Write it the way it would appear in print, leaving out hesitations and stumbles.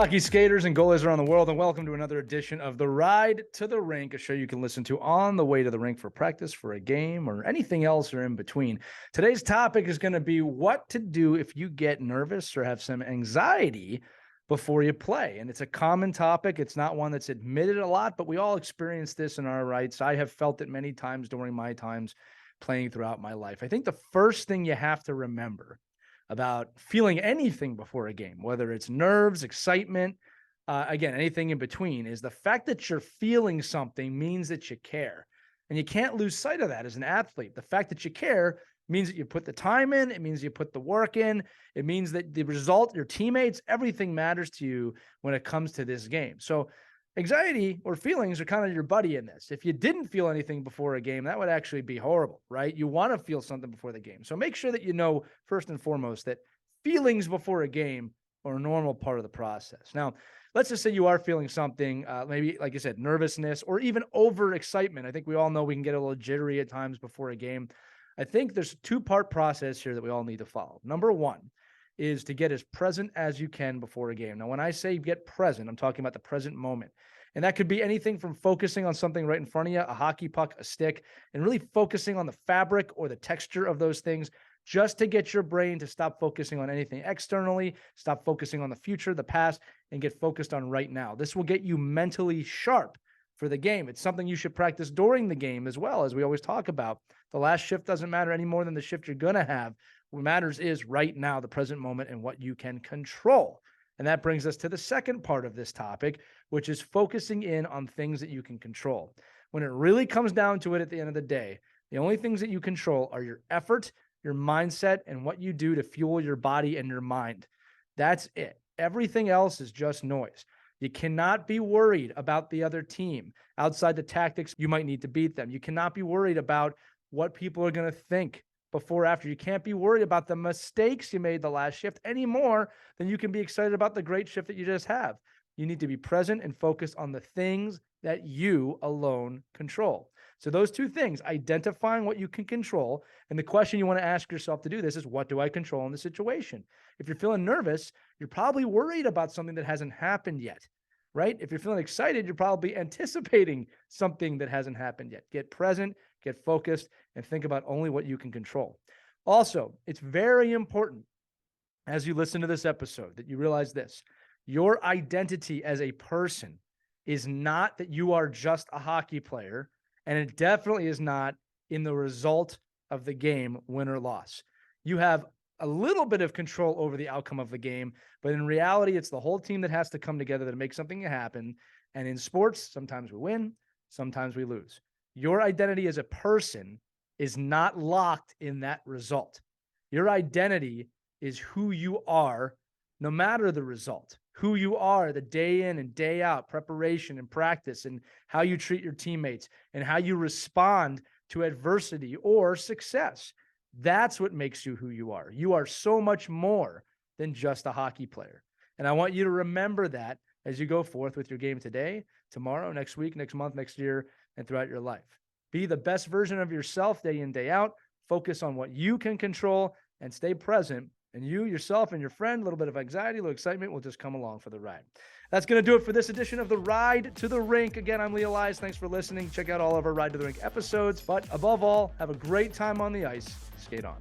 Hockey skaters and goalies around the world, and welcome to another edition of the Ride to the Rink, a show you can listen to on the way to the rink for practice, for a game, or anything else or in between. Today's topic is going to be what to do if you get nervous or have some anxiety before you play. And it's a common topic. It's not one that's admitted a lot, but we all experience this in our rights. I have felt it many times during my times playing throughout my life. I think the first thing you have to remember about feeling anything before a game, whether it's nerves, excitement, again, anything in between, is the fact that you're feeling something means that you care. And you can't lose sight of that as an athlete. The fact that you care means that you put the time in. It means you put the work in. It means that the result, your teammates, everything matters to you when it comes to this game. So anxiety or feelings are kind of your buddy in this. If you didn't feel anything before a game, that would actually be horrible, right? You want to feel something before the game. So make sure that you know, first and foremost, that feelings before a game are a normal part of the process. Now, let's just say you are feeling something, maybe, like I said, nervousness or even overexcitement. I think we all know we can get a little jittery at times before a game. I think there's a two-part process here that we all need to follow. Number one is to get as present as you can before a game. Now, when I say get present, I'm talking about the present moment. And that could be anything from focusing on something right in front of you, a hockey puck, a stick, and really focusing on the fabric or the texture of those things, just to get your brain to stop focusing on anything externally, stop focusing on the future, the past, and get focused on right now. This will get you mentally sharp for the game. It's something you should practice during the game as well, as we always talk about. The last shift doesn't matter any more than the shift you're going to have. What matters is right now, the present moment, and what you can control. And that brings us to the second part of this topic, which is focusing in on things that you can control. When it really comes down to it at the end of the day, the only things that you control are your effort, your mindset, and what you do to fuel your body and your mind. That's it. Everything else is just noise. You cannot be worried about the other team outside the tactics you might need to beat them. You cannot be worried about what people are going to think before or after. You can't be worried about the mistakes you made the last shift any more than you can be excited about the great shift that you just have. You need to be present and focused on the things that you alone control. So those two things, identifying what you can control, and the question you want to ask yourself to do this is, what do I control in the situation? If you're feeling nervous, you're probably worried about something that hasn't happened yet, right? If you're feeling excited, you're probably anticipating something that hasn't happened yet. Get present, get focused, and think about only what you can control. Also, it's very important as you listen to this episode that you realize this: your identity as a person is not that you are just a hockey player, and it definitely is not in the result of the game, win or loss. You have a little bit of control over the outcome of the game, but in reality, it's the whole team that has to come together to make something happen. And in sports, sometimes we win, sometimes we lose. Your identity as a person is not locked in that result. Your identity is who you are, no matter the result. Who you are the day in and day out, preparation and practice, and how you treat your teammates, and how you respond to adversity or success. That's what makes you who you are. You are so much more than just a hockey player. And I want you to remember that as you go forth with your game today, tomorrow, next week, next month, next year, and throughout your life. Be the best version of yourself day in, day out. Focus on what you can control and stay present. And you, yourself, and your friend, a little bit of anxiety, a little excitement will just come along for the ride. That's going to do it for this edition of the Ride to the Rink. Again, I'm Lee Elias. Thanks for listening. Check out all of our Ride to the Rink episodes. But above all, have a great time on the ice. Skate on.